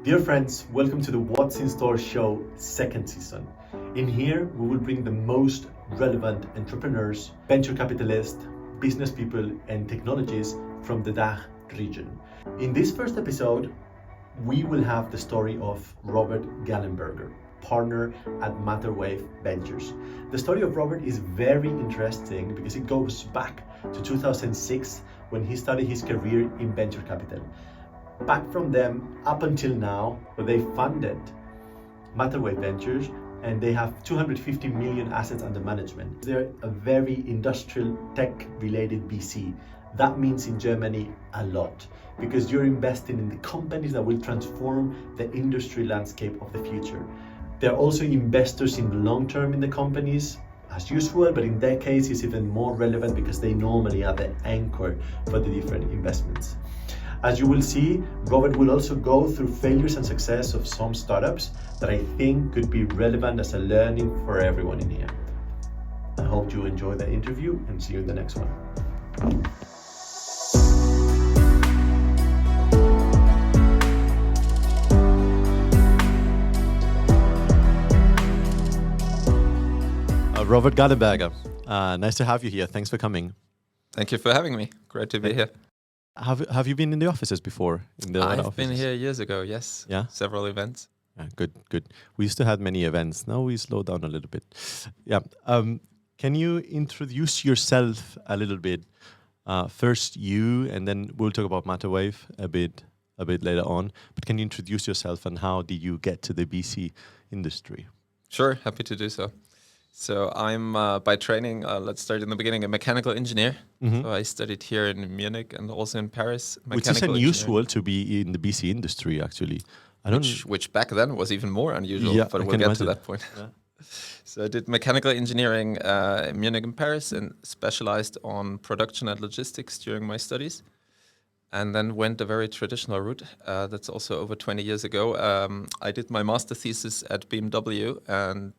Dear friends, welcome to the What's in Store show second season. In here, we will bring the most relevant entrepreneurs, venture capitalists, business people, and technologies from the DACH region. In this first episode, we will have the story of Robert Gallenberger, partner at Matterwave Ventures. The story of Robert is very interesting because it goes back to 2006 when he started his career in venture capital. Back from them up until now, where they funded Matterwave Ventures and they have 250 million assets under management. They're a very industrial tech related VC. That means in Germany a lot because you're investing in the companies that will transform the industry landscape of the future. They're also investors in the long term in the companies as usual, but in their case it's even more relevant because they normally are the anchor for the different investments. As you will see, Robert will also go through failures and success of some startups that I think could be relevant as a learning for everyone in here. I hope you enjoy the interview and see you in the next one. Robert Gallenberger, nice to have you here. Thanks for coming. Thank you for having me. Great to be here. Have you been in the offices before? I've been here years ago, yes. Yeah? Several events. Yeah, good. We used to have many events. Now we slow down a little bit. Yeah. Can you introduce yourself a little bit? First you, and then we'll talk about Matterwave a bit later on. But can you introduce yourself and how did you get to the VC industry? Sure, happy to do so. So I'm by training, let's start in the beginning, a mechanical engineer. Mm-hmm. So I studied here in Munich and also in Paris. Which is unusual to be in the VC industry, actually. Which back then was even more unusual, yeah, but we'll get to that point. Yeah. So I did mechanical engineering in Munich and Paris and specialized on production and logistics during my studies. And then went a very traditional route. That's also over 20 years ago. I did my master thesis at BMW and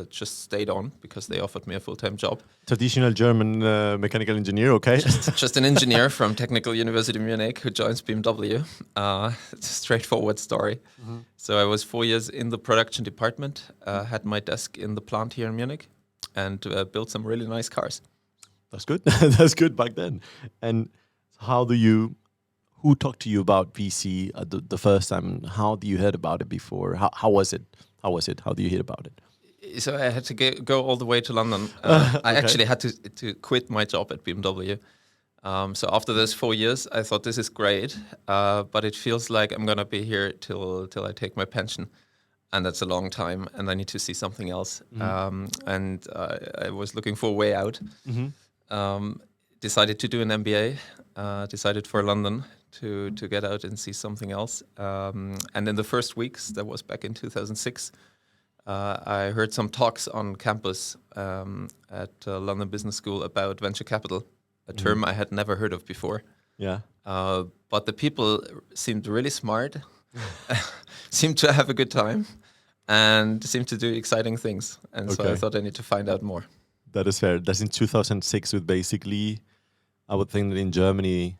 just stayed on because they offered me a full-time job. Traditional German mechanical engineer, okay. Just an engineer from Technical University Munich who joins BMW. It's a straightforward story. Mm-hmm. So I was 4 years in the production department, had my desk in the plant here in Munich and built some really nice cars. That's good. That's good back then. And who talked to you about VC the first time? How do you heard about it before? How was it? How do you hear about it? So I had to go all the way to London. Okay. I actually had to quit my job at BMW. So after those 4 years, I thought this is great, but it feels like I'm going to be here till I take my pension. And that's a long time, and I need to see something else. Mm-hmm. And I was looking for a way out. Mm-hmm. Decided to do an MBA, decided for London to get out and see something else. And in the first weeks, that was back in 2006, I heard some talks on campus at London Business School about venture capital, a term I had never heard of before. Yeah. But the people seemed really smart, seemed to have a good time, and seemed to do exciting things. And so I thought I need to find out more. That is fair. That's in 2006 with basically, I would think that in Germany,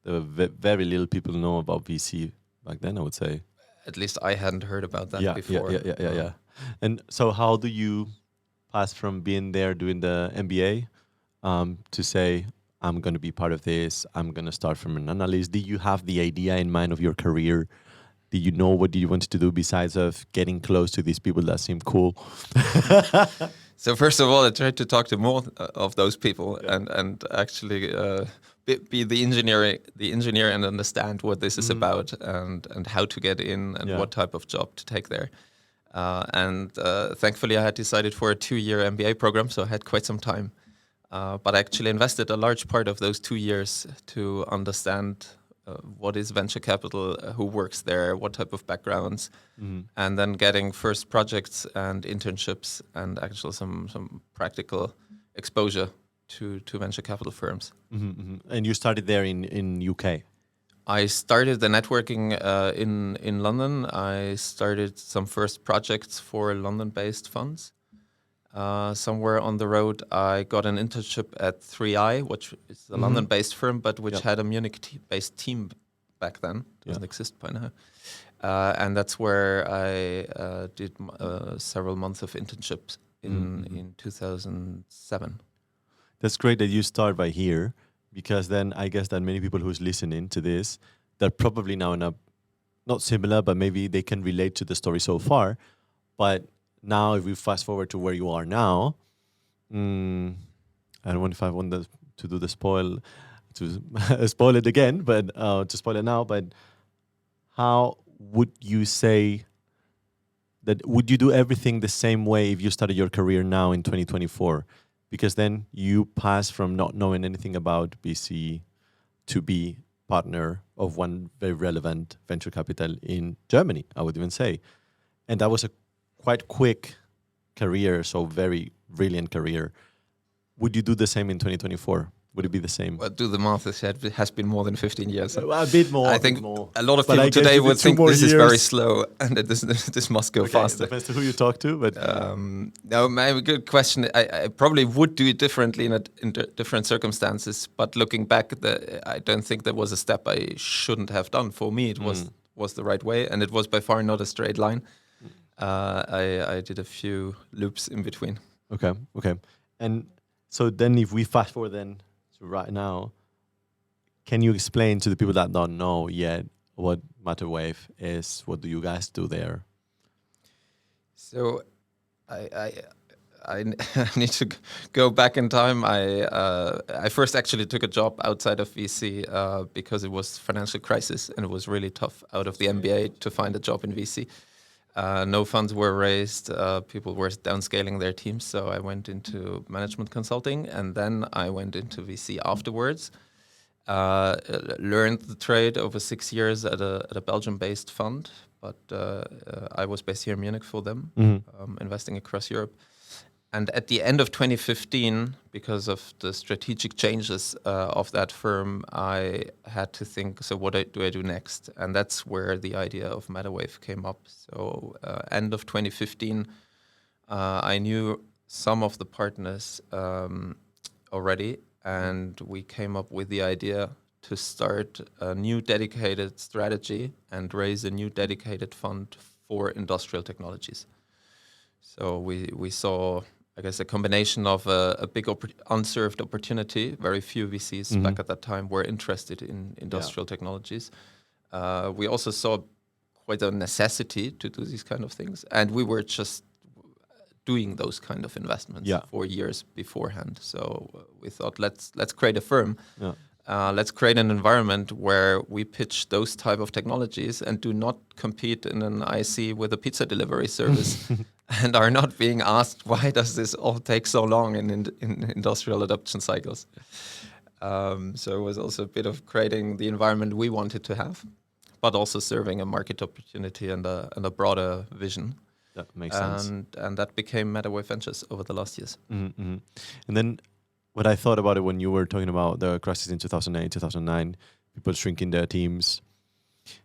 there were very little people know about VC back then, I would say. At least I hadn't heard about that before. Yeah. And so how do you pass from being there doing the MBA to say, I'm going to be part of this, I'm going to start from an analyst? Did you have the idea in mind of your career? Did you know what you wanted to do besides of getting close to these people that seem cool? So first of all, I tried to talk to more of those people and actually be the engineer and understand what this is about and how to get in and what type of job to take there. And thankfully, I had decided for a 2-year MBA program, so I had quite some time. But I actually invested a large part of those 2 years to understand what is venture capital, who works there, what type of backgrounds, and then getting first projects and internships and actually some practical exposure to venture capital firms. Mm-hmm, mm-hmm. And you started there in UK? I started the networking in London. I started some first projects for London-based funds. Somewhere on the road, I got an internship at Threedy, which is a London-based firm, but which had a Munich-based team back then. It doesn't exist by now. And that's where I did several months of internships in 2007. That's great that you start by here, because then I guess that many people who's listening to this, they're probably now in a, not similar, but maybe they can relate to the story so far. But now if we fast forward to where you are now, I don't know if I want to do the spoil, to spoil it again, but to spoil it now, but how would you say that, would you do everything the same way if you started your career now in 2024? Because then you pass from not knowing anything about VC to be partner of one very relevant venture capital in Germany, I would even say. And that was a quite quick career, so very brilliant career. Would you do the same in 2024? Would it be the same? Well, do the math. It has been more than 15 years. A bit more. I think more. A lot of people today would think this is very slow and that this must go faster. Depends on who you talk to, but no, maybe good question. I probably would do it differently in different circumstances. But looking back, I don't think that was a step I shouldn't have done. For me, it was the right way, and it was by far not a straight line. I did a few loops in between. Okay. And so then, if we fast forward then to right now, can you explain to the people that don't know yet what Matterwave is? What do you guys do there? So, I need to go back in time. I first actually took a job outside of VC because it was financial crisis and it was really tough out of the MBA to find a job in VC. No funds were raised. People were downscaling their teams. So I went into management consulting, and then I went into VC afterwards. Learned the trade over 6 years at a Belgium-based fund, but I was based here in Munich for them, investing across Europe. And at the end of 2015, because of the strategic changes of that firm, I had to think, so what do I do next? And that's where the idea of Matterwave came up. So end of 2015, I knew some of the partners already, and we came up with the idea to start a new dedicated strategy and raise a new dedicated fund for industrial technologies. So we saw, I guess, a combination of a big unserved opportunity. Very few VCs back at that time were interested in industrial technologies. We also saw quite a necessity to do these kind of things. And we were just doing those kind of investments for years beforehand. So we thought, let's create a firm. Let's create an environment where we pitch those type of technologies and do not compete in an IC with a pizza delivery service and are not being asked, why does this all take so long in industrial adoption cycles? So it was also a bit of creating the environment we wanted to have, but also serving a market opportunity and a broader vision. That makes sense. And that became Matterwave Ventures over the last years. And then what I thought about it when you were talking about the crisis in 2008, 2009, people shrinking their teams.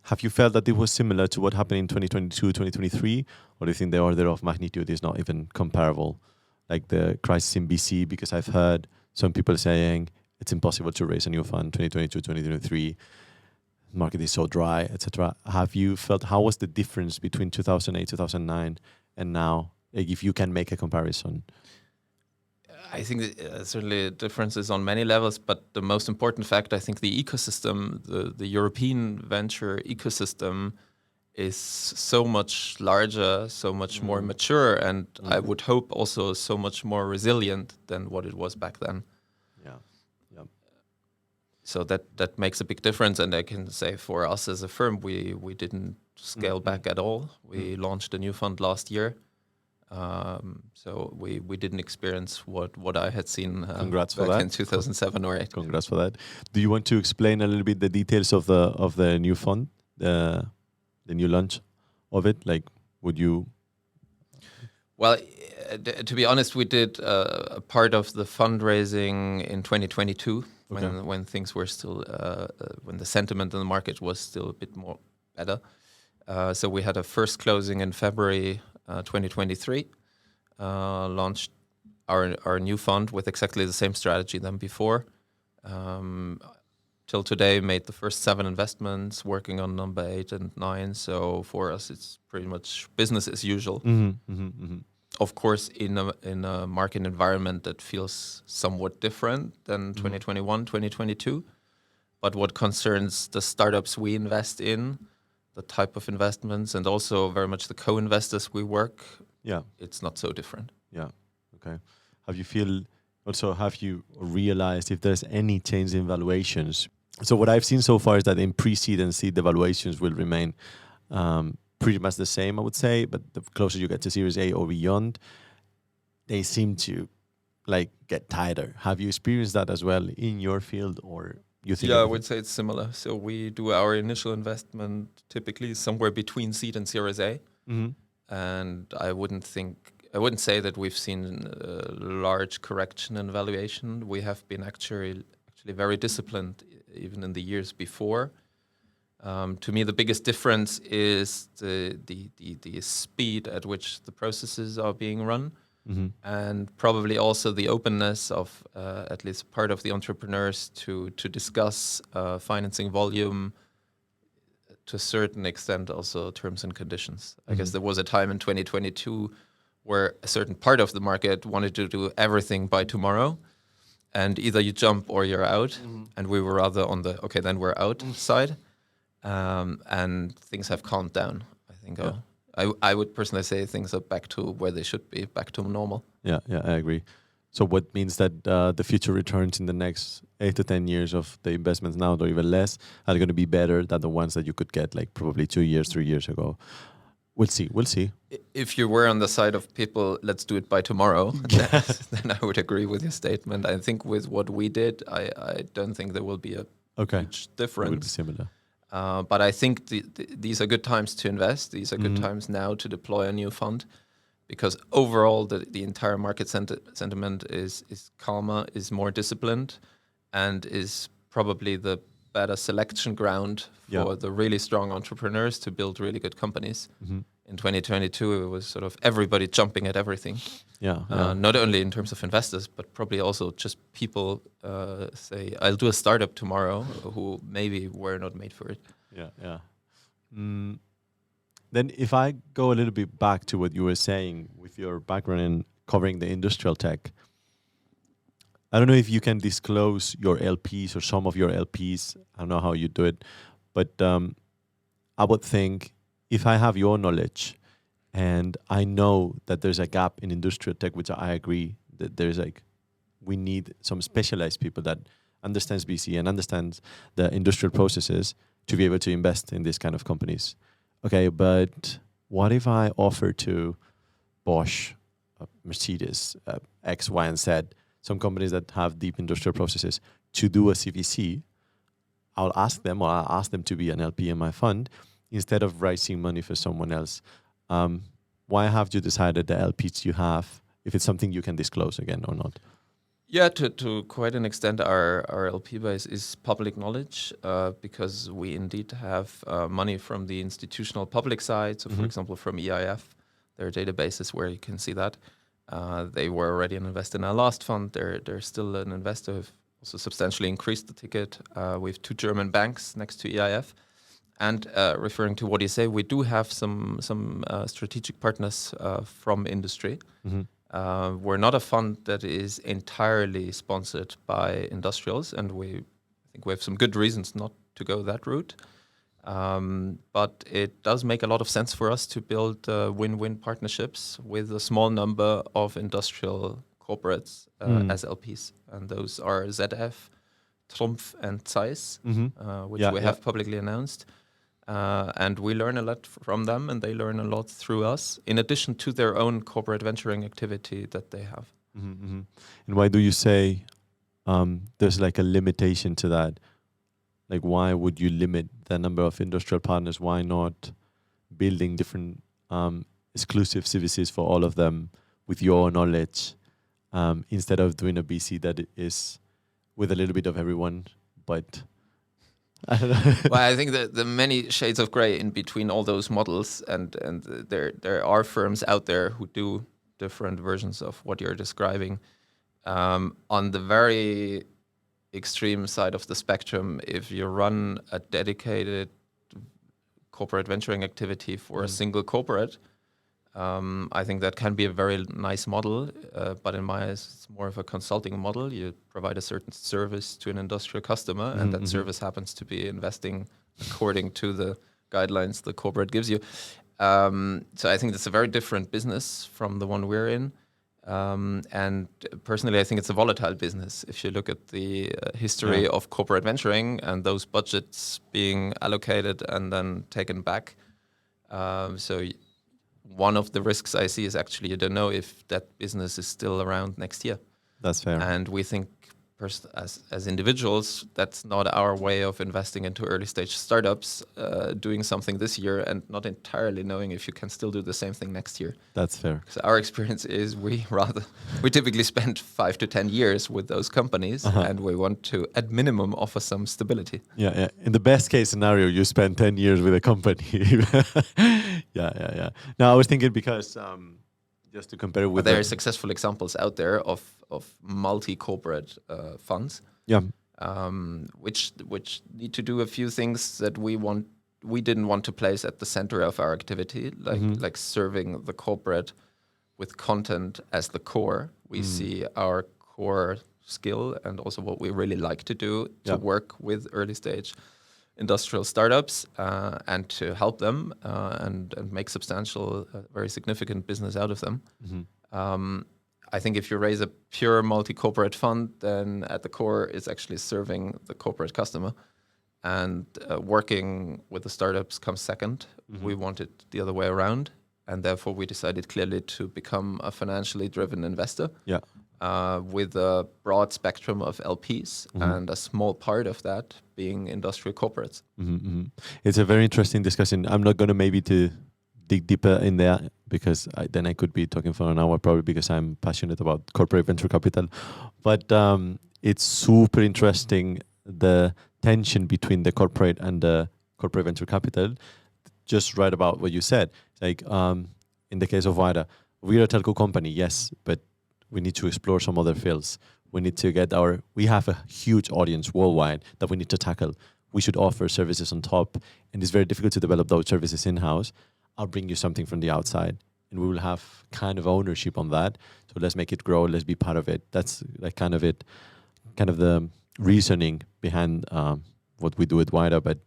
Have you felt that it was similar to what happened in 2022, 2023? Or do you think the order of magnitude is not even comparable? Like the crisis in BC, because I've heard some people saying it's impossible to raise a new fund 2022, 2023. Market is so dry, etc. Have you felt, how was the difference between 2008, 2009 and now, like if you can make a comparison? I think certainly differences on many levels, but the most important fact, I think the ecosystem, the European venture ecosystem is so much larger, so much more mature, and I would hope also so much more resilient than what it was back then. So that makes a big difference, and I can say for us as a firm, we didn't scale back at all. We launched a new fund last year. So we didn't experience what I had seen Congrats for back that. in 2007 or 8. Congrats for that. Do you want to explain a little bit the details of the new fund, the new launch of it? Like, would you? Well, to be honest, we did a part of the fundraising in 2022 when things were still when the sentiment in the market was still a bit more better. So we had a first closing in February 2023, launched our new fund with exactly the same strategy than before. till today made the first 7 investments, working on number 8 and 9. So for us, it's pretty much business as usual. Of course, in a market environment that feels somewhat different than 2021, 2022. But what concerns the startups we invest in, the type of investments, and also very much the co-investors we work, it's not so different. Yeah. Okay. Have you realized if there's any change in valuations? So what I've seen so far is that in pre-seed and seed, the valuations will remain pretty much the same, I would say. But the closer you get to Series A or beyond, they seem to get tighter. Have you experienced that as well in your field, or you think? Yeah, I would say it's similar. So we do our initial investment typically somewhere between seed and Series A, and I wouldn't say that we've seen a large correction in valuation. We have been actually very disciplined even in the years before. To me, the biggest difference is the speed at which the processes are being run, and probably also the openness of at least part of the entrepreneurs to discuss financing volume, to a certain extent also terms and conditions. I guess there was a time in 2022 where a certain part of the market wanted to do everything by tomorrow, and either you jump or you're out. And we were rather on the okay, then we're out side, and things have calmed down. I think I would personally say things are back to where they should be, back to normal. Yeah, I agree. So what means that the future returns in the next 8 to 10 years of the investments now, or even less, are going to be better than the ones that you could get probably 2 years, 3 years ago. We'll see. If you were on the side of people, let's do it by tomorrow, then I would agree with your statement. I think with what we did, I don't think there will be a huge difference. It will be similar. But I think these are good times to invest. These are good times now to deploy a new fund, because overall the entire market sentiment is calmer, is more disciplined, and is probably the better selection ground for the really strong entrepreneurs to build really good companies. In 2022, it was sort of everybody jumping at everything. Not only in terms of investors, but probably also just people say, I'll do a startup tomorrow, who maybe were not made for it. Then if I go a little bit back to what you were saying with your background in covering the industrial tech, I don't know if you can disclose your LPs or some of your LPs. I don't know how you do it, but I would think if I have your knowledge and I know that there's a gap in industrial tech, which I agree that there's we need some specialized people that understands VC and understands the industrial processes to be able to invest in these kind of companies. Okay, but what if I offer to Bosch, Mercedes, X, Y, and Z, some companies that have deep industrial processes, to do a CVC? I'll ask them to be an LP in my fund instead of raising money for someone else. Why have you decided the LPs you have, if it's something you can disclose again or not? Yeah, to quite an extent, our LP base is public knowledge, because we indeed have money from the institutional public side. So, for example, from EIF, there are databases where you can see that. They were already an investor in our last fund. They're still an investor who've also substantially increased the ticket. We have 2 German banks next to EIF. And referring to what you say, we do have some strategic partners from industry. We're not a fund that is entirely sponsored by industrials, and I think we have some good reasons not to go that route. But it does make a lot of sense for us to build win-win partnerships with a small number of industrial corporates as LPs. And those are ZF, Trumpf, and Zeiss, which we have publicly announced. And we learn a lot from them, and they learn a lot through us, in addition to their own corporate venturing activity that they have. And why do you say there's a limitation to that? Why would you limit the number of industrial partners? Why not building different exclusive CVCs for all of them with your knowledge, instead of doing a BC that is with a little bit of everyone, but... I don't know. Well, I think that the many shades of gray in between all those models, and there are firms out there who do different versions of what you're describing. On the very extreme side of the spectrum, if you run a dedicated corporate venturing activity for a single corporate, I think that can be a very nice model, but in my eyes, it's more of a consulting model. You provide a certain service to an industrial customer, and that service happens to be investing according to the guidelines the corporate gives you. So I think it's a very different business from the one we're in. And personally, I think it's a volatile business. If you look at the history of corporate venturing and those budgets being allocated and then taken back. So one of the risks I see is actually you don't know if that business is still around next year. That's fair. And we think as individuals, that's not our way of investing into early stage startups, doing something this year and not entirely knowing if you can still do the same thing next year. That's fair. So our experience is we typically spend 5 to 10 years with those companies, and we want to, at minimum, offer some stability. Yeah. In the best case scenario, you spend 10 years with a company. Yeah. Now I was thinking because just to compare with, but there are successful examples out there of multi-corporate funds, which need to do a few things that we didn't want to place at the center of our activity, like serving the corporate with content as the core. We see our core skill and also what we really like to do to work with early stage industrial startups and to help them and make substantial, very significant business out of them. I think if you raise a pure multi-corporate fund, then at the core it's actually serving the corporate customer, and working with the startups comes second. We want it the other way around, and therefore we decided clearly to become a financially driven investor. With a broad spectrum of LPs and a small part of that being industrial corporates. It's a very interesting discussion. I'm not going to maybe to dig deeper in there because then I could be talking for an hour probably because I'm passionate about corporate venture capital. But it's super interesting, the tension between the corporate and the corporate venture capital. Just right about what you said. Like in the case of Wayra, we're a telco company, yes, but we need to explore some other fields. We need to we have a huge audience worldwide that we need to tackle. We should offer services on top, and it's very difficult to develop those services in-house. I'll bring you something from the outside, and we will have kind of ownership on that. So let's make it grow. Let's be part of it. That's like kind of the reasoning behind what we do at Wayra. But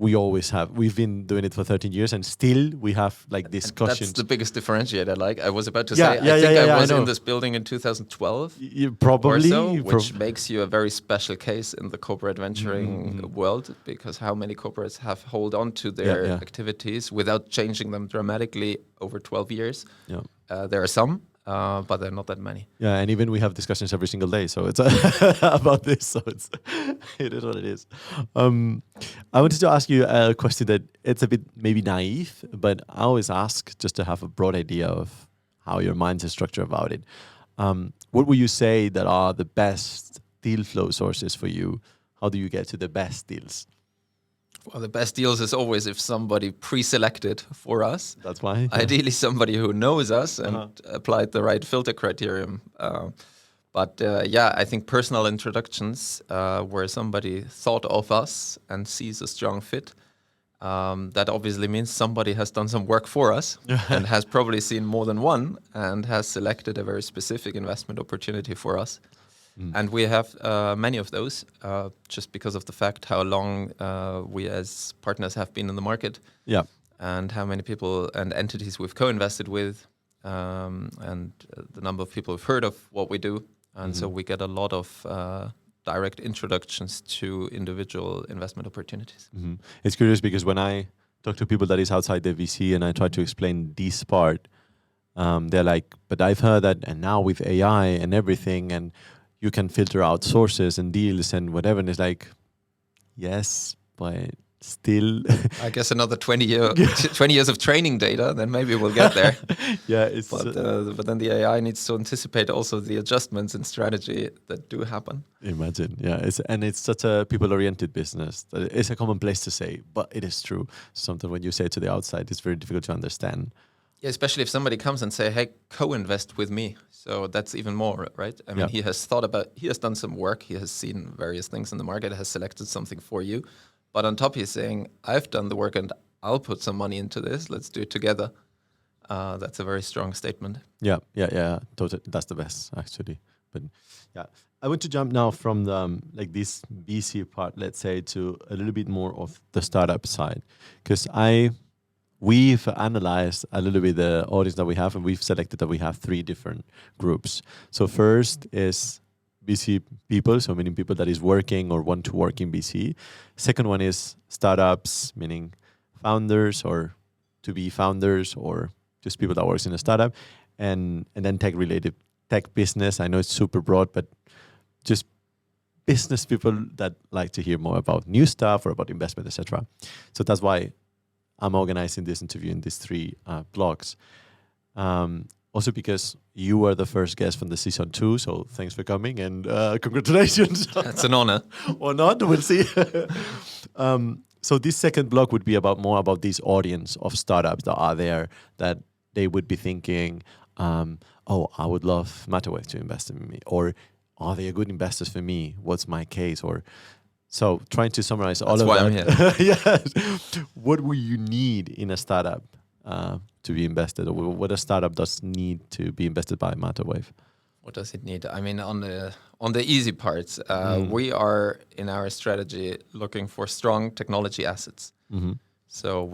we've been doing it for 13 years and still we have like discussions. That's the biggest differentiator. Like I was about to say, I think I was in this building in 2012 probably, or so, which makes you a very special case in the corporate venturing world, because how many corporates have hold on to their activities without changing them dramatically over 12 years? There are some. But there are not that many. Yeah, and even we have discussions every single day, so it's about this. So it is what it is. I wanted to ask you a question that it's a bit maybe naive, but I always ask just to have a broad idea of how your mind's is structured about it. What would you say that are the best deal flow sources for you? How do you get to the best deals? Well, the best deals is always if somebody pre-selected for us. That's why. Ideally, somebody who knows us and applied the right filter criterion. But I think personal introductions where somebody thought of us and sees a strong fit. That obviously means somebody has done some work for us and has probably seen more than one and has selected a very specific investment opportunity for us. And we have many of those just because of the fact how long we as partners have been in the market, and how many people and entities we've co-invested with, and the number of people who've heard of what we do. And so we get a lot of direct introductions to individual investment opportunities. It's curious because when I talk to people that is outside the VC and I try to explain this part, they're like, but I've heard that, and now with AI and everything, and you can filter out sources and deals and whatever. And it's like, yes, but still. I guess another 20 years of training data, then maybe we'll get there. But then the AI needs to anticipate also the adjustments in strategy that do happen. Imagine, it's such a people-oriented business. It's a common place to say, but it is true. Something when you say it to the outside, it's very difficult to understand Yeah, especially if somebody comes and say, "Hey, co-invest with me." So that's even more, right? I mean, he has done some work, he has seen various things in the market, has selected something for you, but on top he's saying, "I've done the work and I'll put some money into this. Let's do it together." That's a very strong statement. Yeah. Totally, that's the best actually. But yeah, I want to jump now from the like this BC part, let's say, to a little bit more of the startup side, because we've analyzed a little bit the audience that we have, and we've selected that we have 3 different groups. So first is BC people, so meaning people that is working or want to work in BC. Second one is startups, meaning founders or to be founders or just people that works in a startup, and then tech business. I know it's super broad, but just business people that like to hear more about new stuff or about investment, etc. So that's why I'm organizing this interview in these 3 blocks. Also because you were the first guest from the season 2, so thanks for coming and congratulations. That's an honor. Or not, we'll see. So this second block would be more about this audience of startups that are there, that they would be thinking, oh, I would love Matterwave to invest in me, or are they good investors for me? What's my case? Or so trying to summarize all of that. That's why I'm here. Yes. What will you need in a startup to be invested, or what a startup does need to be invested by Matterwave? What does it need? I mean, on the easy parts, we are in our strategy looking for strong technology assets. So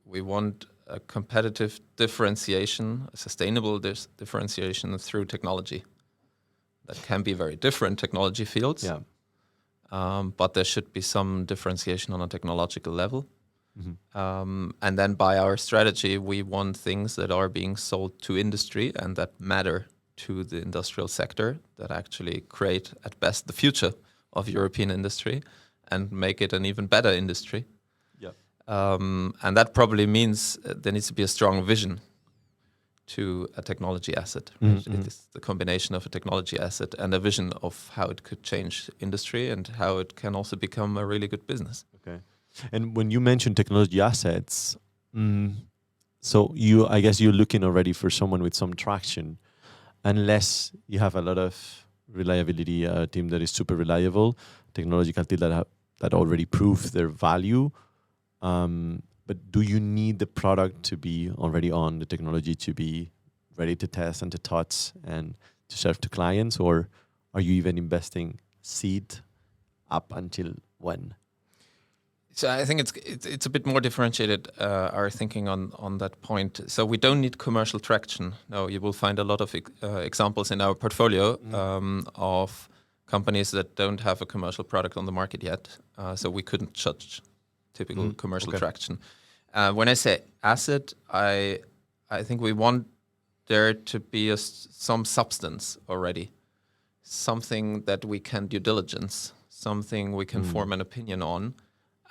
we want a competitive differentiation, a sustainable differentiation through technology. That can be very different technology fields. Yeah. But there should be some differentiation on a technological level. And then by our strategy, we want things that are being sold to industry and that matter to the industrial sector, that actually create at best the future of European industry and make it an even better industry. Yeah. And that probably means there needs to be a strong vision to a technology asset. Right? It is the combination of a technology asset and a vision of how it could change industry and how it can also become a really good business. Okay. And when you mention technology assets, so I guess you're looking already for someone with some traction, unless you have a lot of reliability, a team that is super reliable, technological team that already prove their value. But do you need the product to be already on, the technology to be ready to test and to touch and to serve to clients, or are you even investing seed up until when? So I think it's a bit more differentiated, our thinking on that point. So we don't need commercial traction. No, you will find a lot of examples in our portfolio of companies that don't have a commercial product on the market yet. So we couldn't judge typical commercial traction. When I say asset, I think we want there to be some substance already, something that we can due diligence, something we can form an opinion on,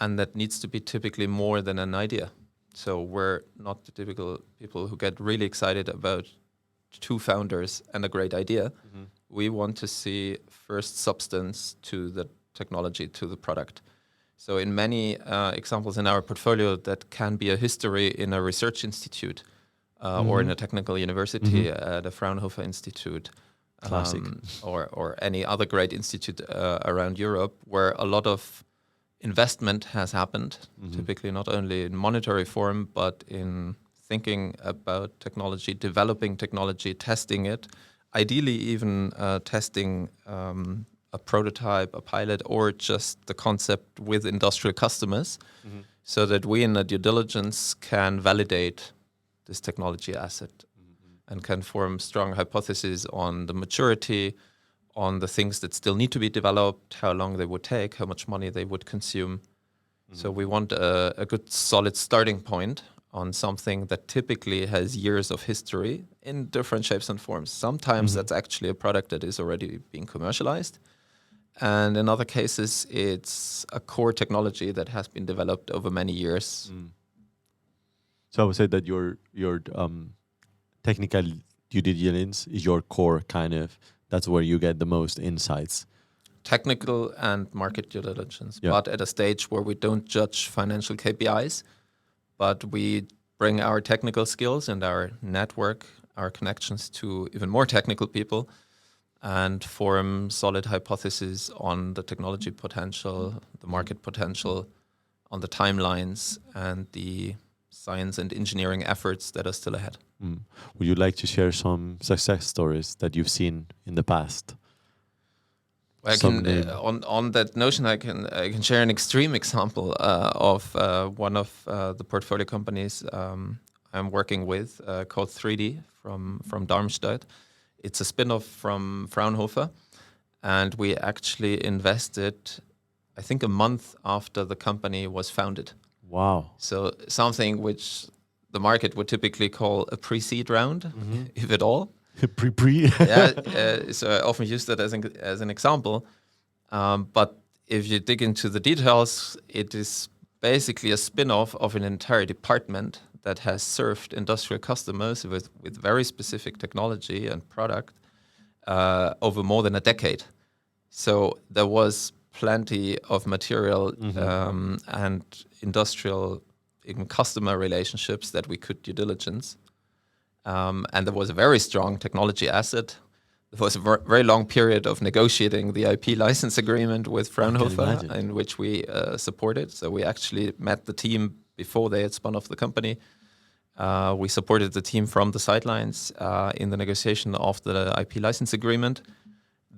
and that needs to be typically more than an idea. So we're not the typical people who get really excited about 2 founders and a great idea. We want to see first substance to the technology, to the product. So in many examples in our portfolio, that can be a history in a research institute or in a technical university, the Fraunhofer Institute, Classic. or any other great institute around Europe, where a lot of investment has happened, typically not only in monetary form, but in thinking about technology, developing technology, testing it, ideally even testing a prototype, a pilot, or just the concept with industrial customers, so that we in the due diligence can validate this technology asset and can form strong hypotheses on the maturity, on the things that still need to be developed, how long they would take, how much money they would consume. So we want a good solid starting point on something that typically has years of history in different shapes and forms. Sometimes that's actually a product that is already being commercialized. And in other cases, it's a core technology that has been developed over many years. So I would say that your technical due diligence is your core kind of, that's where you get the most insights. Technical and market due diligence, but at a stage where we don't judge financial KPIs, but we bring our technical skills and our network, our connections to even more technical people, and form solid hypotheses on the technology potential, the market potential, on the timelines, and the science and engineering efforts that are still ahead. Would you like to share some success stories that you've seen in the past? I can, on that notion, I can share an extreme example of one of the portfolio companies I'm working with called Threedy from Darmstadt. It's a spin-off from Fraunhofer, and we actually invested, I think, a month after the company was founded. Wow! So something which the market would typically call a pre-seed round, if at all. Pre. So I often use that as an example. But if you dig into the details, it is basically a spin-off of an entire department that has served industrial customers with very specific technology and product over more than a decade. So there was plenty of material and industrial, even customer relationships that we could due diligence. And there was a very strong technology asset. There was a very long period of negotiating the IP license agreement with Fraunhofer, in which we supported. So we actually met the team before they had spun off the company. We supported the team from the sidelines in the negotiation of the IP license agreement.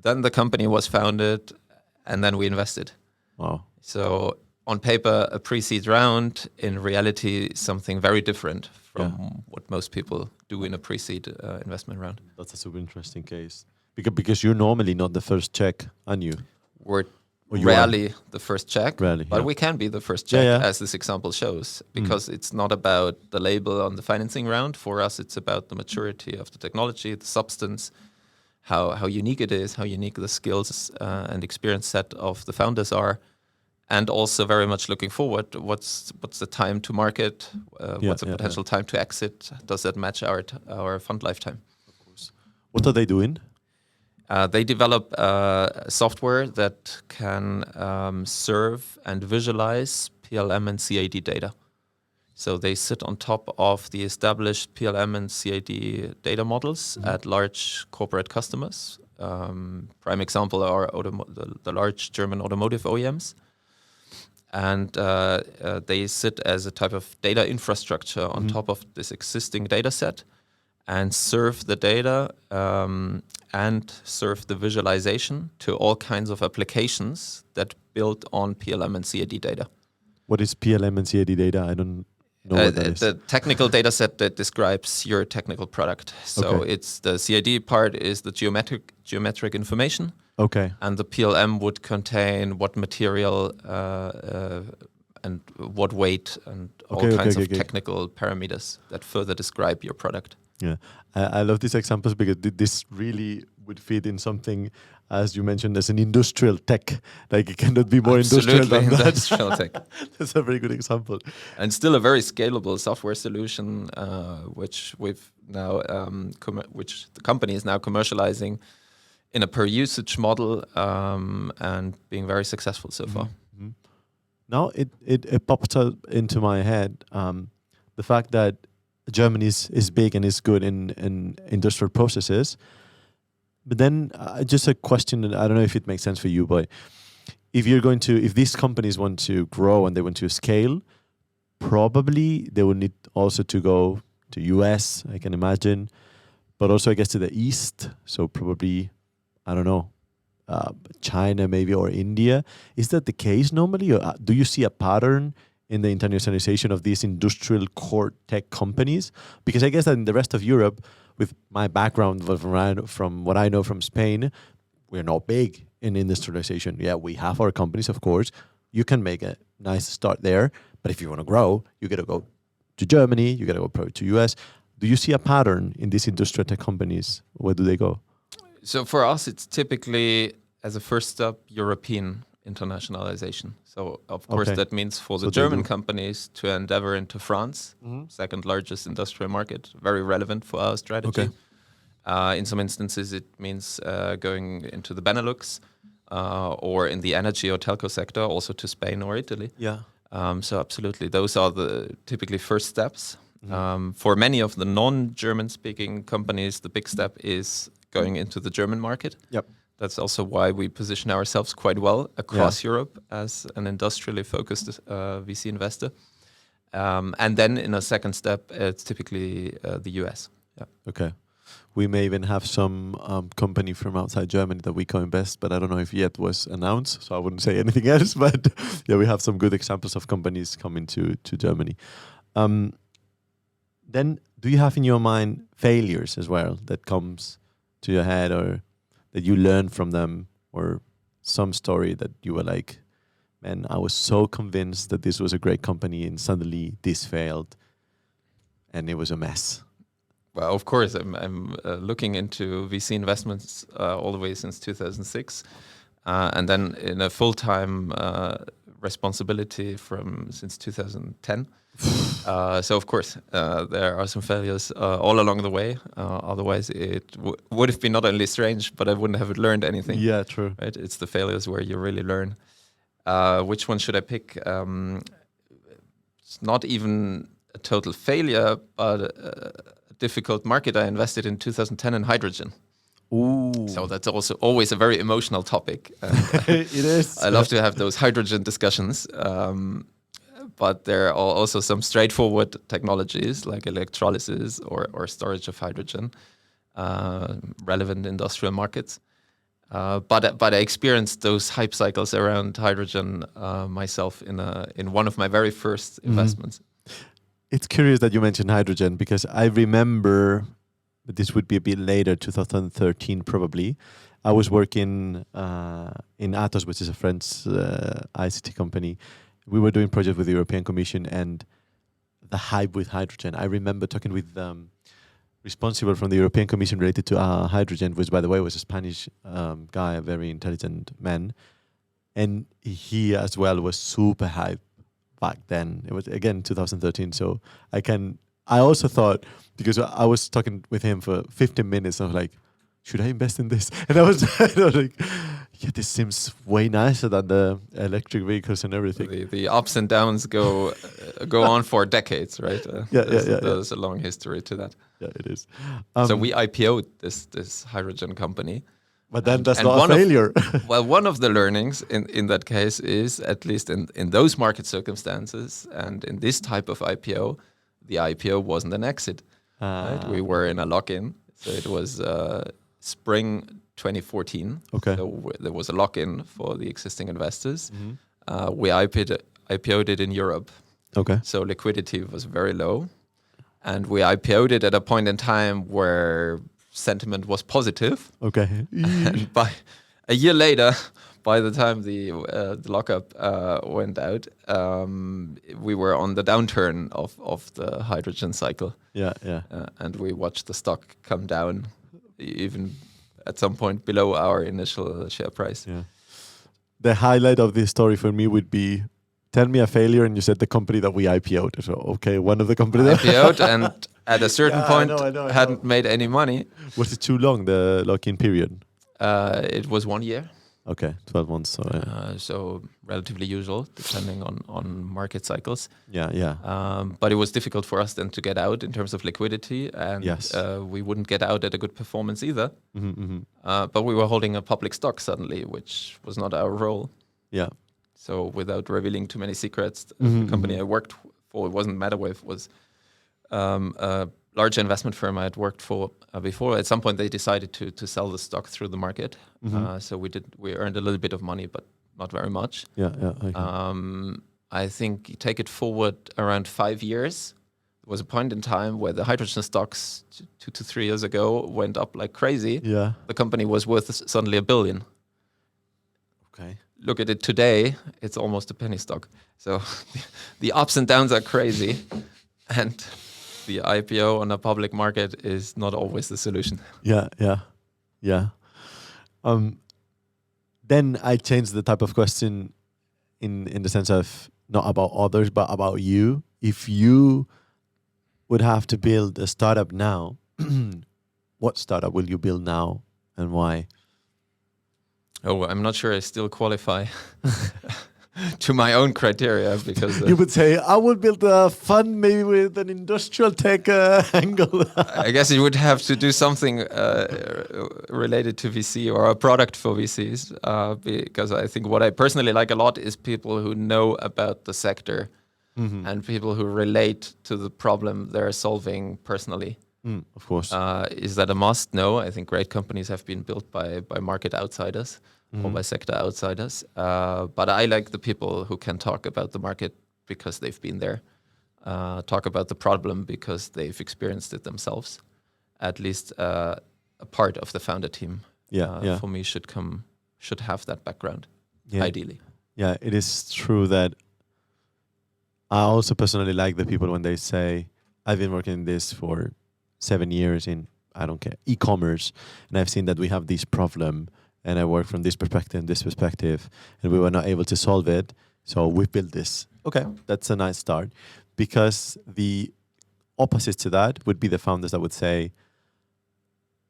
Then the company was founded, and then we invested. Wow. So on paper, a pre-seed round, in reality, something very different from what most people do in a pre-seed investment round. That's a super interesting case. Because you're normally not the first check, aren't you? We're rarely the first check, but we can be the first check, as this example shows, because it's not about the label on the financing round. For us, it's about the maturity of the technology, the substance, how unique it is, how unique the skills and experience set of the founders are, and also very much looking forward. What's the time to market? What's the potential time to exit? Does that match our fund lifetime? Of course. What are they doing? They develop software that can serve and visualize PLM and CAD data. So they sit on top of the established PLM and CAD data models at large corporate customers. Prime example are the large German automotive OEMs. And they sit as a type of data infrastructure on top of this existing data set and serve the data and serve the visualization to all kinds of applications that build on PLM and CAD data. What is PLM and CAD data? I don't know what that is. The technical data set that describes your technical product. So it's the CAD part is the geometric information. Okay. And the PLM would contain what material and what weight and all kinds of technical parameters that further describe your product. Yeah, I love these examples because this really would fit in something, as you mentioned, as an industrial tech. Like it cannot be more industrial than that. Industrial tech. That's a very good example. And still a very scalable software solution, which we've now, which the company is now commercializing in a per usage model and being very successful so far. Now it popped up into my head the fact that Germany is big and is good in industrial processes. But then just a question, that I don't know if it makes sense for you, but if these companies want to grow and they want to scale, probably they will need also to go to US, I can imagine, but also I guess to the East. So probably, I don't know, China maybe or India. Is that the case normally? Or do you see a pattern in the internationalization of these industrial core tech companies? Because I guess that in the rest of Europe, with my background from what I know from Spain, we're not big in industrialization. Yeah, we have our companies, of course. You can make a nice start there. But if you want to grow, you got to go to Germany, you got to go probably to US. Do you see a pattern in these industrial tech companies? Where do they go? So for us, it's typically, as a first step, European internationalization. So of course that means for the German companies to endeavor into France, second largest industrial market, very relevant for our strategy. In some instances, it means going into the Benelux or in the energy or telco sector, also to Spain or Italy. Yeah. So absolutely, those are the typically first steps. For many of the non-German speaking companies, the big step is going into the German market. Yep. That's also why we position ourselves quite well across Europe as an industrially focused VC investor. And then in a second step, it's typically the US. Yeah. Okay. We may even have some company from outside Germany that we co-invest, but I don't know if yet was announced, so I wouldn't say anything else. But yeah, we have some good examples of companies coming to Germany. Then, do you have in your mind failures as well that comes to your head, or that you learned from them, or some story that you were like, man, I was so convinced that this was a great company and suddenly this failed and it was a mess? Well, of course, I'm looking into VC investments all the way since 2006, and then in a full-time responsibility since 2010. So of course, there are some failures all along the way. Otherwise, it would have been not only strange, but I wouldn't have learned anything. Yeah, true. Right? It's the failures where you really learn. Which one should I pick? It's not even a total failure, but a difficult market. I invested in 2010 in hydrogen. Ooh. So that's also always a very emotional topic. It is. I love to have those hydrogen discussions. But there are also some straightforward technologies like electrolysis or storage of hydrogen, relevant industrial markets. But I experienced those hype cycles around hydrogen myself in one of my very first investments. It's curious that you mentioned hydrogen, because I remember, but this would be a bit later, 2013 probably. I was working in Atos, which is a French ICT company. We were doing projects with the European Commission and the hype with hydrogen. I remember talking with responsible from the European Commission related to hydrogen, which, by the way, was a Spanish guy, a very intelligent man. And he as well was super hyped back then. It was, again, 2013. So I also thought, because I was talking with him for 15 minutes, I was like, should I invest in this? And I was like, yeah, this seems way nicer than the electric vehicles and everything. The ups and downs go on for decades, right? There's a long history to that. Yeah, it is. So we IPO'd this hydrogen company. But then that's not a failure. Well, one of the learnings in that case is, at least in those market circumstances and in this type of IPO, the IPO wasn't an exit. Right? We were in a lock-in. So it was spring 2014. Okay. So there was a lock-in for the existing investors. We IPO'd it in Europe. Okay. So liquidity was very low. And we IPO'd it at a point in time where sentiment was positive. Okay. And by a year later, by the time the lockup went out, we were on the downturn of the hydrogen cycle. Yeah. And we watched the stock come down, even at some point below our initial share price. Yeah. The highlight of this story for me would be, tell me a failure, and you said the company that we IPO'd. So, okay, one of the companies IPO'd, and at a certain point I know. hadn't made any money. Was it too long, the lock-in period? It was 1 year. Okay, 12 months. So, so relatively usual, depending on market cycles. Yeah. But it was difficult for us then to get out in terms of liquidity, and Yes. We wouldn't get out at a good performance either. Mm-hmm. But we were holding a public stock suddenly, which was not our role. Yeah. So without revealing too many secrets, the company I worked for, it wasn't Matterwave, was a large investment firm I had worked for before. At some point, they decided to sell the stock through the market. So we earned a little bit of money, but not very much. Yeah. Okay. I think you take it forward around 5 years. There was a point in time where the hydrogen stocks 2 to 3 years ago went up like crazy. Yeah. The company was worth suddenly $1 billion. Okay. Look at it today, it's almost a penny stock. So the ups and downs are crazy. And the IPO on a public market is not always the solution. Yeah. Then I changed the type of question in the sense of not about others, but about you. If you would have to build a startup now, what startup will you build now and why? Oh, I'm not sure I still qualify. to my own criteria because You would say, I would build a fund maybe with an industrial tech angle. I guess you would have to do something related to VC or a product for VCs because I think what I personally like a lot is people who know about the sector and people who relate to the problem they're solving personally. Of course. Is that a must? No. I think great companies have been built by market outsiders or by sector outsiders. But I like the people who can talk about the market because they've been there, talk about the problem because they've experienced it themselves. At least a part of the founder team, for me, should have that background, ideally. Yeah, it is true that I also personally like the people when they say, I've been working in this for 7 years in, I don't care, e-commerce, and I've seen that we have this problem, and I work from this perspective, and we were not able to solve it, so we built this. Okay, that's a nice start, because the opposite to that would be the founders that would say,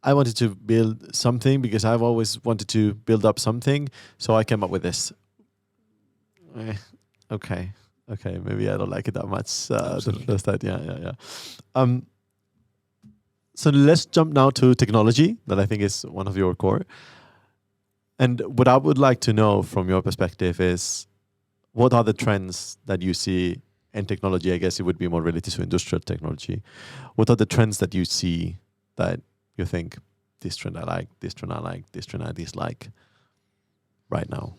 I wanted to build something because I've always wanted to build up something, so I came up with this. Okay, maybe I don't like it that much. So let's jump now to technology, that I think is one of your core. And what I would like to know from your perspective is, what are the trends that you see in technology? I guess it would be more related to industrial technology. What are the trends that you see that you think, this trend I like, this trend I like, this trend I dislike right now?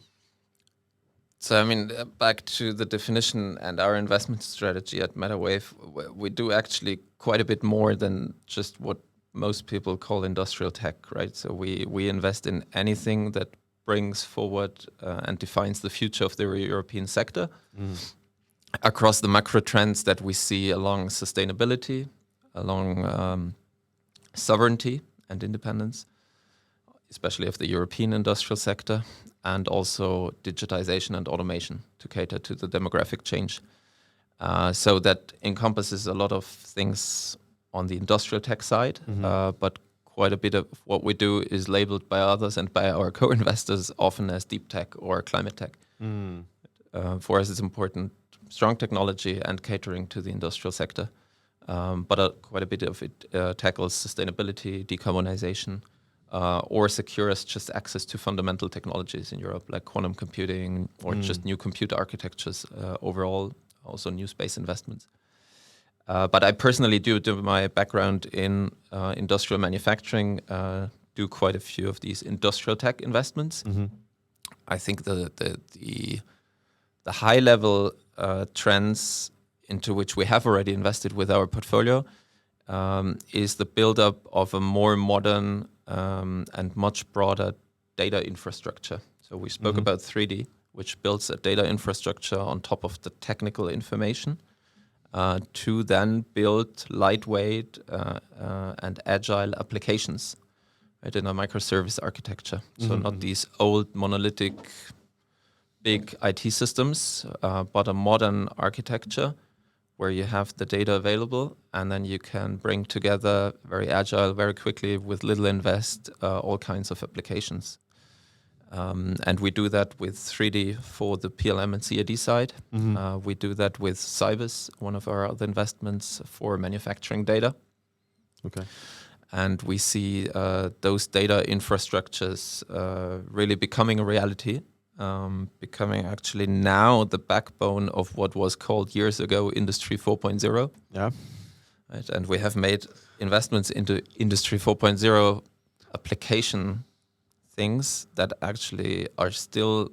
So, I mean, back to the definition and our investment strategy at Matterwave, we do actually quite a bit more than just what most people call industrial tech, right? So we invest in anything that brings forward and defines the future of the European sector across the macro trends that we see along sustainability, along sovereignty and independence, especially of the European industrial sector, and also digitization and automation to cater to the demographic change. So that encompasses a lot of things on the industrial tech side, but quite a bit of what we do is labeled by others and by our co-investors often as deep tech or climate tech. For us, it's important, strong technology and catering to the industrial sector. But quite a bit of it tackles sustainability, decarbonization, or secures just access to fundamental technologies in Europe, like quantum computing or just new computer architectures overall, also new space investments. But I personally do my background in industrial manufacturing, do quite a few of these industrial tech investments. I think the high level trends into which we have already invested with our portfolio is the buildup of a more modern and much broader data infrastructure. So we spoke about Threedy, which builds a data infrastructure on top of the technical information to then build lightweight and agile applications, right, in a microservice architecture. So not these old monolithic big IT systems, but a modern architecture where you have the data available and then you can bring together very agile, very quickly with little invest, all kinds of applications. And we do that with Threedy for the PLM and CAD side. We do that with Sucess, one of our other investments, for manufacturing data. Okay. And we see those data infrastructures really becoming a reality. Becoming actually now the backbone of what was called years ago Industry 4.0. Yeah. Right? And we have made investments into Industry 4.0 application things that actually are still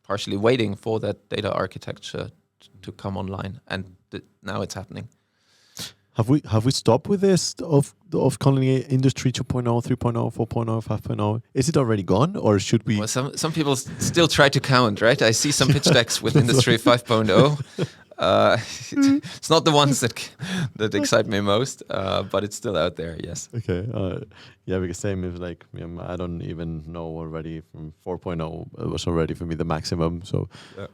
partially waiting for that data architecture to come online. And now it's happening. Have we stopped with this of calling it Industry 2.0, 3.0, 4.0, 5.0? Is it already gone, or should we? Well, some people still try to count, right? I see some pitch decks with Industry 5.0. It's not the ones that excite me most, but it's still out there. Yes. Okay. Yeah, because same is like I don't even know already from 4.0. It was already for me the maximum. So. Yeah.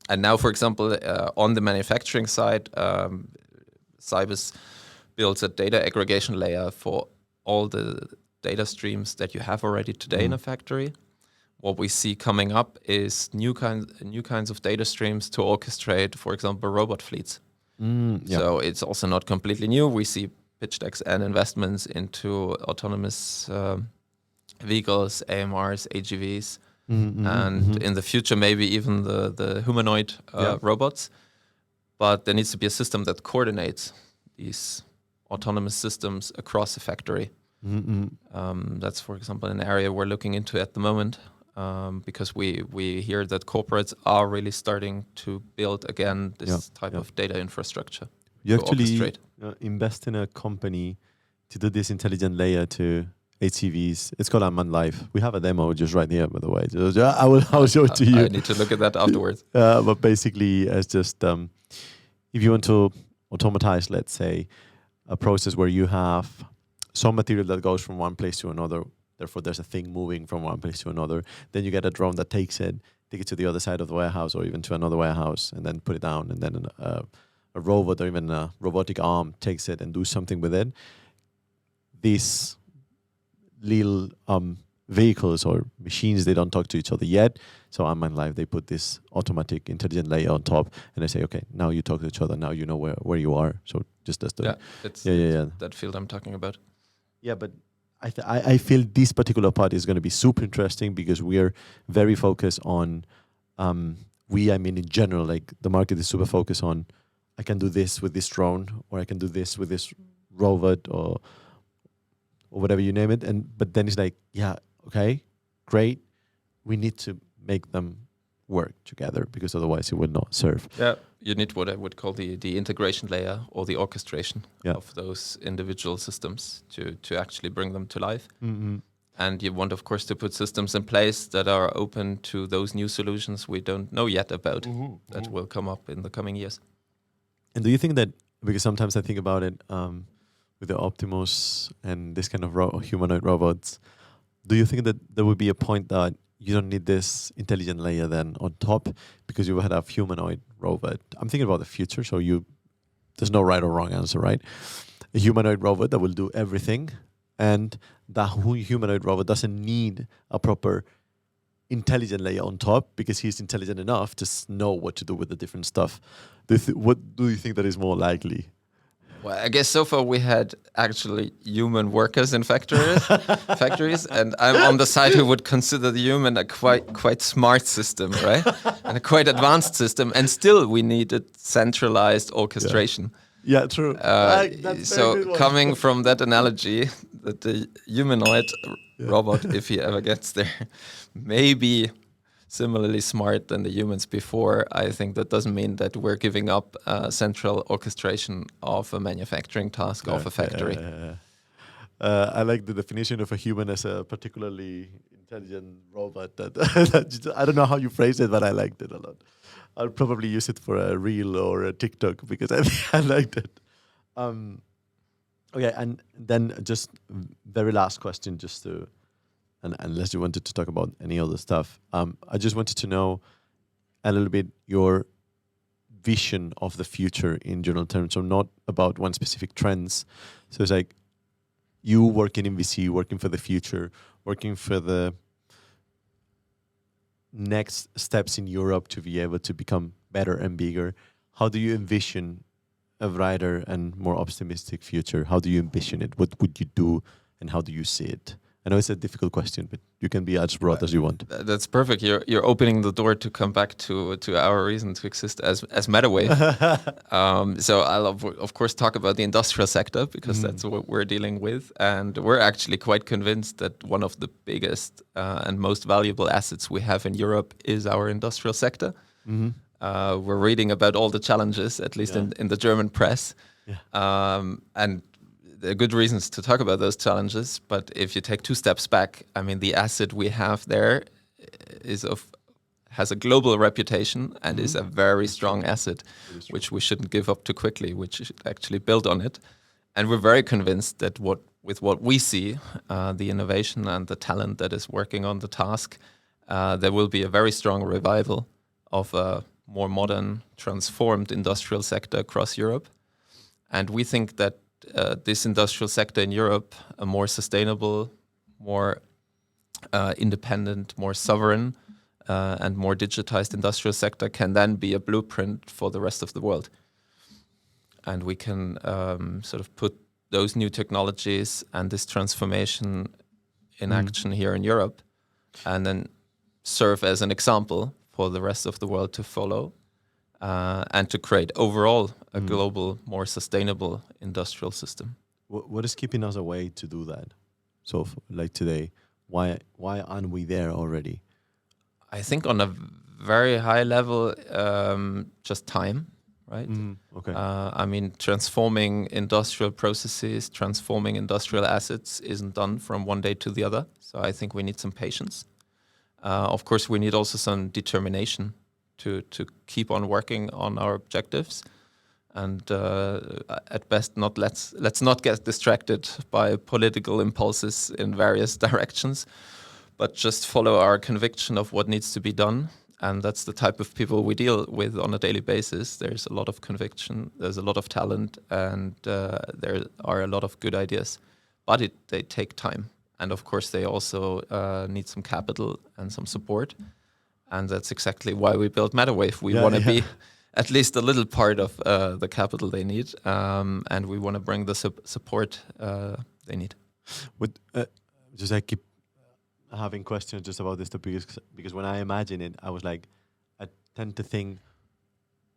And now, for example, on the manufacturing side. Sucess builds a data aggregation layer for all the data streams that you have already today in a factory, what we see coming up is new kinds of data streams to orchestrate, for example, robot fleets. So it's also not completely new. We see pitch decks and investments into autonomous vehicles, AMRs, AGVs, and in the future maybe even the humanoid robots. But there needs to be a system that coordinates these autonomous systems across a factory. That's, for example, an area we're looking into at the moment, because we hear that corporates are really starting to build again this type of data infrastructure. You actually invest in a company to do this intelligent layer to HCVs. It's called Matterwave. We have a demo just right here, by the way. I'll show it to you. I need to look at that afterwards. But basically, it's just if you want to automatize, let's say, a process where you have some material that goes from one place to another, therefore there's a thing moving from one place to another, then you get a drone that takes it to the other side of the warehouse or even to another warehouse and then put it down, and then a robot or even a robotic arm takes it and do something with it. These little vehicles or machines, they don't talk to each other yet. So on Matterwave, they put this automatic intelligent layer on top, and they say, okay, now you talk to each other. Now you know where you are. So just as the it's that field I'm talking about. Yeah, but I feel this particular part is going to be super interesting because we're very focused on I mean in general, like the market is super focused on I can do this with this drone, or I can do this with this robot, or whatever you name it. But then it's like, yeah, okay, great. We need to make them work together because otherwise it will not serve. Yeah, you need what I would call the integration layer or the orchestration of those individual systems to actually bring them to life. And you want, of course, to put systems in place that are open to those new solutions we don't know yet about that will come up in the coming years. And do you think that, because sometimes I think about it with the Optimus and this kind of humanoid robots, do you think that there would be a point that you don't need this intelligent layer then on top because you would have humanoid robot? I'm thinking about the future, so there's no right or wrong answer, right? A humanoid robot that will do everything, and that humanoid robot doesn't need a proper intelligent layer on top because he's intelligent enough to know what to do with the different stuff. What do you think that is more likely? Well, I guess so far we had actually human workers in factories, and I'm on the side who would consider the human a quite smart system, right? And a quite advanced system, and still we needed centralized orchestration. Yeah, true. So coming from that analogy, that the humanoid robot, if he ever gets there, may be similarly smart than the humans before, I think that doesn't mean that we're giving up central orchestration of a manufacturing task of a factory. I like the definition of a human as a particularly intelligent robot. That I don't know how you phrase it, but I liked it a lot. I'll probably use it for a reel or a TikTok because I liked it. Okay, and then just very last question, just to, and unless you wanted to talk about any other stuff, I just wanted to know a little bit your vision of the future in general terms, so not about one specific trends. So it's like you working in VC, working for the future, working for the next steps in Europe to be able to become better and bigger. How do you envision a brighter and more optimistic future? How do you envision it? What would you do, and how do you see it? I know it's a difficult question, but you can be as broad as you want. That's perfect. You're opening the door to come back to our reason to exist as Matterwave. So I'll of course talk about the industrial sector because that's what we're dealing with, and we're actually quite convinced that one of the biggest and most valuable assets we have in Europe is our industrial sector. We're reading about all the challenges, at least in the German press, and there are good reasons to talk about those challenges. But if you take two steps back, I mean, the asset we have there has a global reputation and is a very strong asset, which we shouldn't give up too quickly, which should actually build on it. And we're very convinced that with what we see, the innovation and the talent that is working on the task, there will be a very strong revival of a more modern, transformed industrial sector across Europe. And we think that this industrial sector in Europe, a more sustainable, more independent, more sovereign, and more digitized industrial sector can then be a blueprint for the rest of the world. And we can sort of put those new technologies and this transformation in action here in Europe, and then serve as an example for the rest of the world to follow, and to create overall a global, more sustainable industrial system. What is keeping us away to do that? So, like today, why aren't we there already? I think on a very high level, just time, right? Okay. I mean, transforming industrial processes, transforming industrial assets isn't done from one day to the other. So I think we need some patience. Of course, we need also some determination to keep on working on our objectives. And at best, let's not get distracted by political impulses in various directions, but just follow our conviction of what needs to be done. And that's the type of people we deal with on a daily basis. There's a lot of conviction, there's a lot of talent, and there are a lot of good ideas. But they take time. And of course, they also need some capital and some support. And that's exactly why we built Matterwave. We want to be at least a little part of the capital they need. And we want to bring the support they need. I keep having questions just about this topic because when I imagine it, I was like, I tend to think,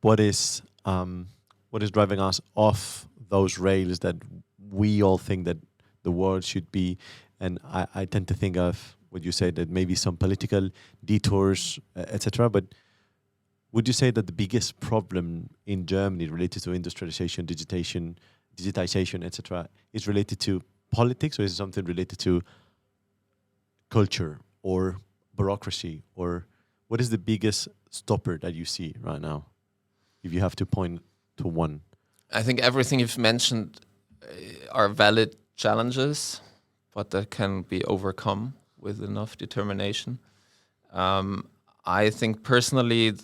what is driving us off those rails that we all think that the world should be, and I tend to think of what you say, that maybe some political detours, etc. But would you say that the biggest problem in Germany related to industrialization, digitization, etc., is related to politics, or is it something related to culture or bureaucracy, or what is the biggest stopper that you see right now, if you have to point to one? I think everything you've mentioned are valid challenges, but that can be overcome with enough determination. I think personally,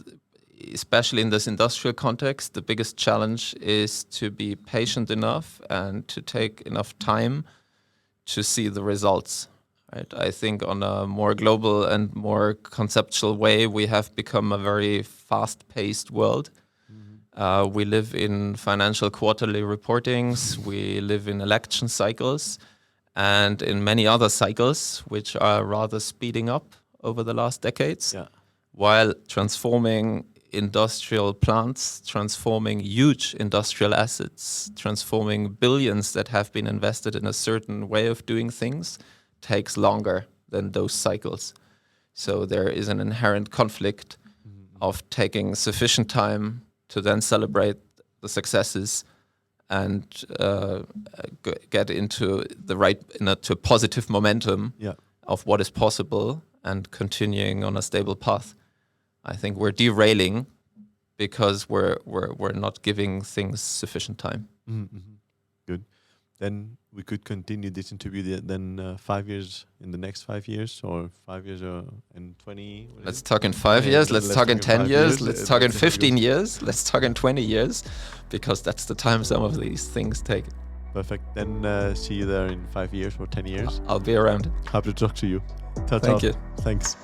especially in this industrial context, the biggest challenge is to be patient enough and to take enough time to see the results. Right? I think on a more global and more conceptual way, we have become a very fast-paced world. We live in financial quarterly reportings, we live in election cycles, and in many other cycles, which are rather speeding up over the last decades, while transforming industrial plants, transforming huge industrial assets, transforming billions that have been invested in a certain way of doing things, takes longer than those cycles. So there is an inherent conflict of taking sufficient time to then celebrate the successes and get into to positive momentum of what is possible and continuing on a stable path. I think we're derailing because we're not giving things sufficient time. Good. Then we could continue this interview then 5 years, in the next 5 years, or 5 years in 20. Let's talk in 5 years, let's talk in 10 years, let's talk in 15 years, let's talk in 20 years, because that's the time some of these things take. Perfect. Then see you there in 5 years or 10 years. I'll be around. Happy to talk to you. Thank you. Thanks.